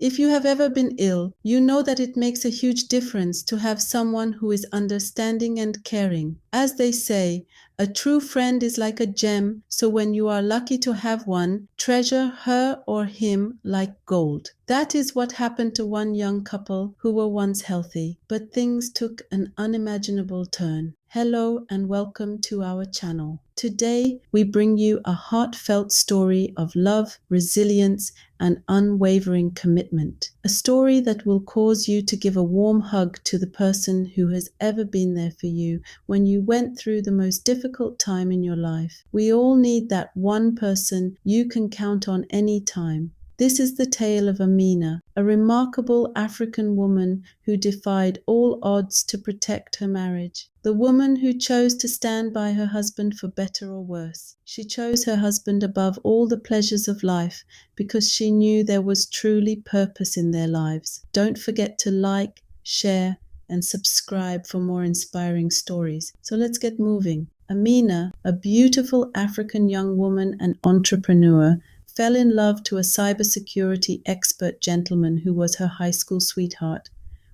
If you have ever been ill, you know that it makes a huge difference to have someone who is understanding and caring. As they say, a true friend is like a gem, so when you are lucky to have one, treasure her or him like gold. That is what happened to one young couple who were once healthy, but things took an unimaginable turn. Hello and welcome to our channel. Today, we bring you a heartfelt story of love, resilience, and unwavering commitment. A story that will cause you to give a warm hug to the person who has ever been there for you when you went through the most difficult time in your life. We all need that one person you can count on any time. This is the tale of Amina, a remarkable African woman who defied all odds to protect her marriage. The woman who chose to stand by her husband for better or worse. She chose her husband above all the pleasures of life because she knew there was truly purpose in their lives. Don't forget to like, share, and subscribe for more inspiring stories. So let's get moving. Amina, a beautiful African young woman and entrepreneur, fell in love to a cybersecurity expert gentleman who was her high school sweetheart.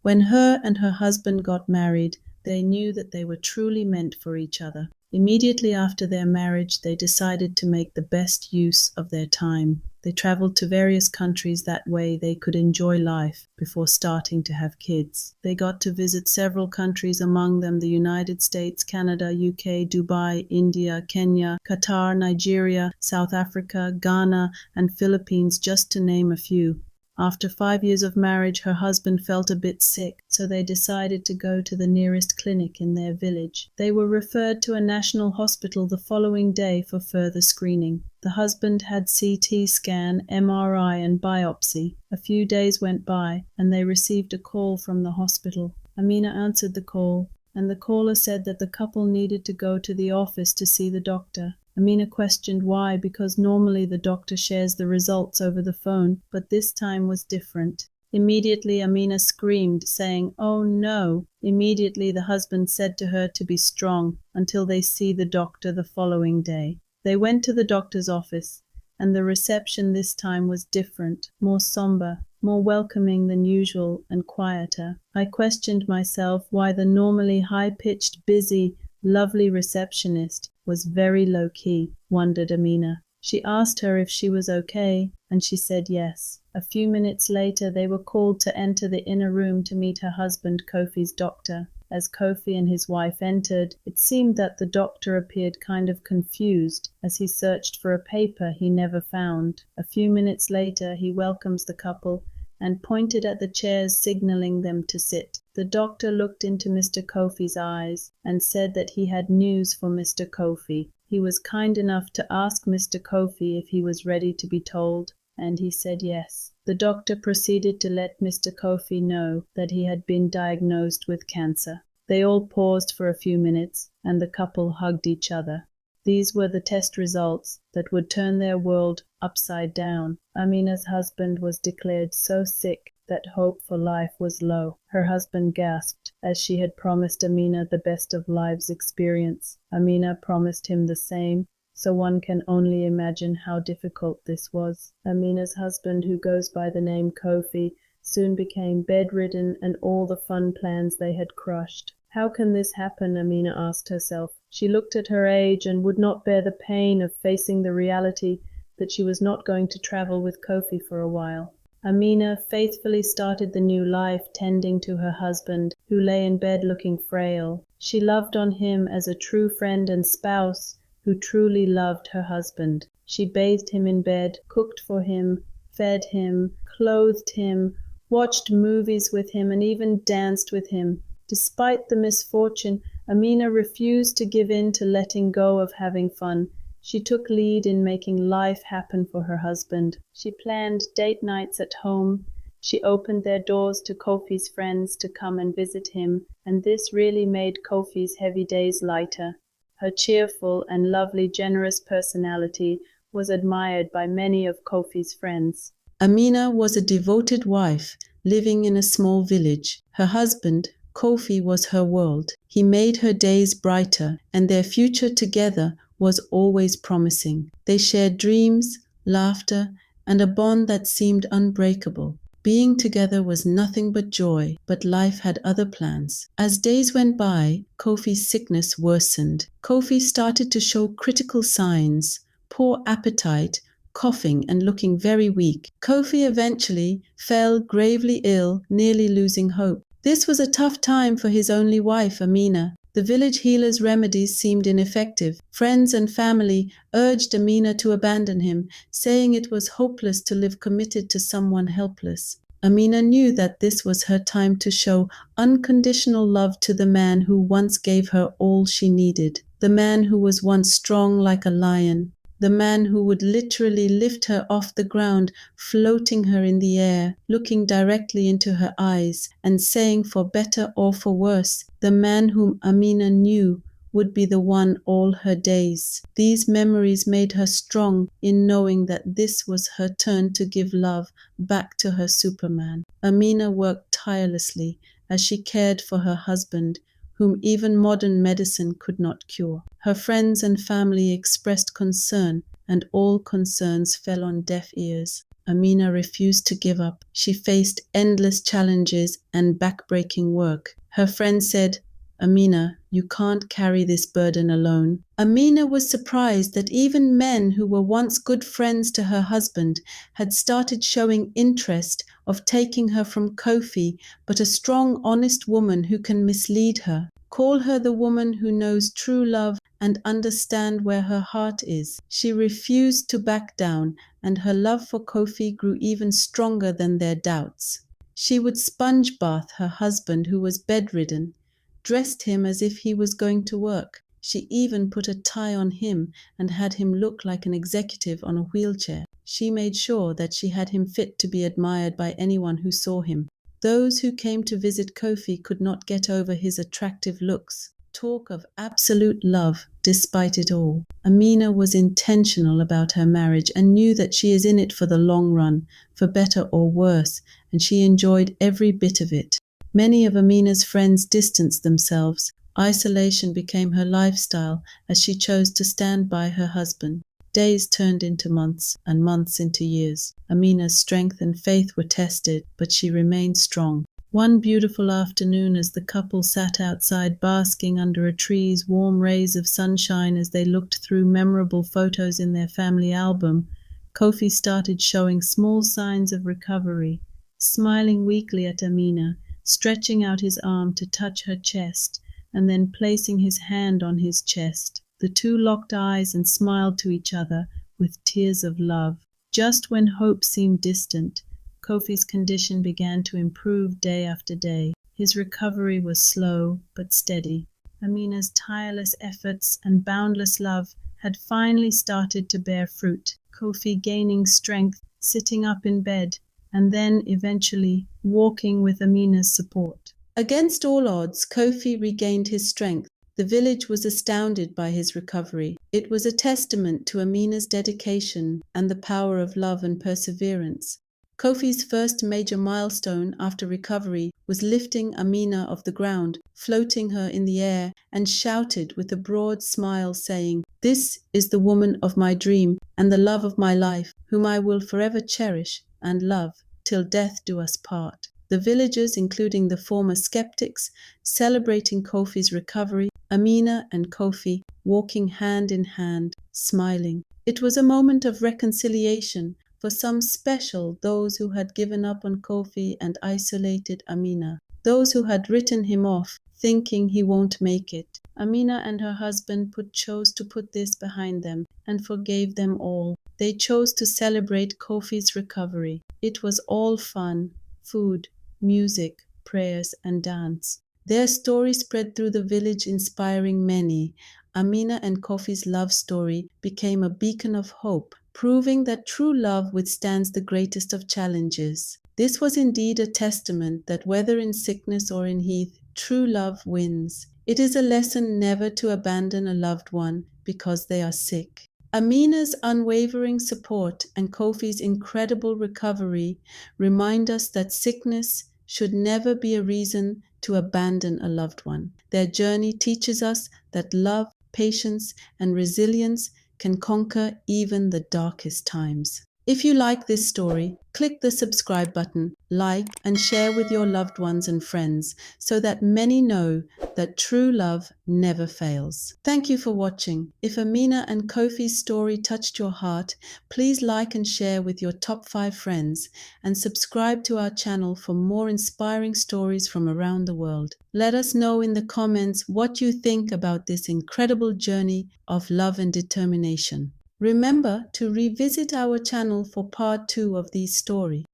When her and her husband got married, they knew that they were truly meant for each other. Immediately after their marriage, they decided to make the best use of their time. They traveled to various countries that way they could enjoy life before starting to have kids. They got to visit several countries, among them the United States, Canada, UK, Dubai, India, Kenya, Qatar, Nigeria, South Africa, Ghana, and Philippines, just to name a few. After 5 years of marriage, her husband felt a bit sick, so they decided to go to the nearest clinic in their village. They were referred to a national hospital the following day for further screening. The husband had CT scan, MRI, and biopsy. A few days went by, and they received a call from the hospital. Amina answered the call, and the caller said that the couple needed to go to the office to see the doctor. Amina questioned why, because normally the doctor shares the results over the phone, but this time was different. Immediately Amina screamed, saying, "Oh no!" Immediately the husband said to her to be strong until they see the doctor the following day. They went to the doctor's office, and the reception this time was different, more somber, more welcoming than usual, and quieter. I questioned myself why the normally high-pitched, busy, lovely receptionist was very low-key, wondered Amina. She asked her if she was okay, and she said yes. A few minutes later, they were called to enter the inner room to meet her husband, Kofi's doctor. As Kofi and his wife entered, it seemed that the doctor appeared kind of confused as he searched for a paper he never found. A few minutes later, he welcomes the couple and pointed at the chairs, signaling them to sit. The doctor looked into Mr. Kofi's eyes and said that he had news for Mr. Kofi. He was kind enough to ask Mr. Kofi if he was ready to be told, and he said yes. The doctor proceeded to let Mr. Kofi know that he had been diagnosed with cancer. They all paused for a few minutes, and the couple hugged each other. These were the test results that would turn their world upside down. Amina's husband was declared so sick that hope for life was low. Her husband gasped, as she had promised Amina the best of life's experience. Amina promised him the same, so one can only imagine how difficult this was. Amina's husband, who goes by the name Kofi, soon became bedridden, and all the fun plans they had crushed. How can this happen? Amina asked herself. She looked at her age and would not bear the pain of facing the reality that she was not going to travel with Kofi for a while. Amina faithfully started the new life, tending to her husband, who lay in bed looking frail. She loved on him as a true friend and spouse who truly loved her husband. She bathed him in bed, cooked for him, fed him, clothed him, watched movies with him, and even danced with him. Despite the misfortune, Amina refused to give in to letting go of having fun. She took lead in making life happen for her husband. She planned date nights at home. She opened their doors to Kofi's friends to come and visit him, and this really made Kofi's heavy days lighter. Her cheerful and lovely, generous personality was admired by many of Kofi's friends. Amina was a devoted wife living in a small village. Her husband, Kofi, was her world. He made her days brighter, and their future together was always promising. They shared dreams, laughter, and a bond that seemed unbreakable. Being together was nothing but joy, but life had other plans. As days went by, Kofi's sickness worsened. Kofi started to show critical signs: poor appetite, coughing, and looking very weak. Kofi eventually fell gravely ill, nearly losing hope. This was a tough time for his only wife, Amina. The village healer's remedies seemed ineffective. Friends and family urged Amina to abandon him, saying it was hopeless to live committed to someone helpless. Amina knew that this was her time to show unconditional love to the man who once gave her all she needed, the man who was once strong like a lion, the man who would literally lift her off the ground, floating her in the air, looking directly into her eyes and saying, for better or for worse, the man whom Amina knew would be the one all her days. These memories made her strong in knowing that this was her turn to give love back to her Superman. Amina worked tirelessly as she cared for her husband, whom even modern medicine could not cure. Her friends and family expressed concern, and all concerns fell on deaf ears. Amina refused to give up. She faced endless challenges and backbreaking work. Her friends said, "Amina, you can't carry this burden alone." Amina was surprised that even men who were once good friends to her husband had started showing interest of taking her from Kofi, but a strong, honest woman who can mislead her. Call her the woman who knows true love and understand where her heart is. She refused to back down, and her love for Kofi grew even stronger than their doubts. She would sponge bath her husband, who was bedridden, dressed him as if he was going to work. She even put a tie on him and had him look like an executive on a wheelchair. She made sure that she had him fit to be admired by anyone who saw him. Those who came to visit Kofi could not get over his attractive looks. Talk of absolute love despite it all. Amina was intentional about her marriage and knew that she is in it for the long run, for better or worse, and she enjoyed every bit of it. Many of Amina's friends distanced themselves. Isolation became her lifestyle as she chose to stand by her husband. Days turned into months and months into years. Amina's strength and faith were tested, but she remained strong. One beautiful afternoon, as the couple sat outside basking under a tree's warm rays of sunshine as they looked through memorable photos in their family album, Kofi started showing small signs of recovery, smiling weakly at Amina, stretching out his arm to touch her chest, and then placing his hand on his chest. The two locked eyes and smiled to each other with tears of love. Just when hope seemed distant, Kofi's condition began to improve day after day. His recovery was slow but steady. Amina's tireless efforts and boundless love had finally started to bear fruit. Kofi gaining strength, sitting up in bed, and then eventually walking with Amina's support. Against all odds, Kofi regained his strength. The village was astounded by his recovery. It was a testament to Amina's dedication and the power of love and perseverance. Kofi's first major milestone after recovery was lifting Amina off the ground, floating her in the air, and shouted with a broad smile, saying, "This is the woman of my dream and the love of my life, whom I will forever cherish and love till death do us part." The villagers, including the former skeptics, celebrating Kofi's recovery, Amina and Kofi walking hand in hand, smiling. It was a moment of reconciliation, for some special, those who had given up on Kofi and isolated Amina, those who had written him off, thinking he won't make it. Amina and her husband chose to put this behind them and forgave them all. They chose to celebrate Kofi's recovery. It was all fun, food, music, prayers, and dance. Their story spread through the village, inspiring many. Amina and Kofi's love story became a beacon of hope, proving that true love withstands the greatest of challenges. This was indeed a testament that whether in sickness or in health, true love wins. It is a lesson never to abandon a loved one because they are sick. Amina's unwavering support and Kofi's incredible recovery remind us that sickness should never be a reason to abandon a loved one. Their journey teaches us that love, patience, and resilience can conquer even the darkest times. If you like this story, click the subscribe button, like, and share with your loved ones and friends so that many know that true love never fails. Thank you for watching. If Amina and Kofi's story touched your heart, please like and share with your top 5 friends and subscribe to our channel for more inspiring stories from around the world. Let us know in the comments what you think about this incredible journey of love and determination. Remember to revisit our channel for part 2 of these stories.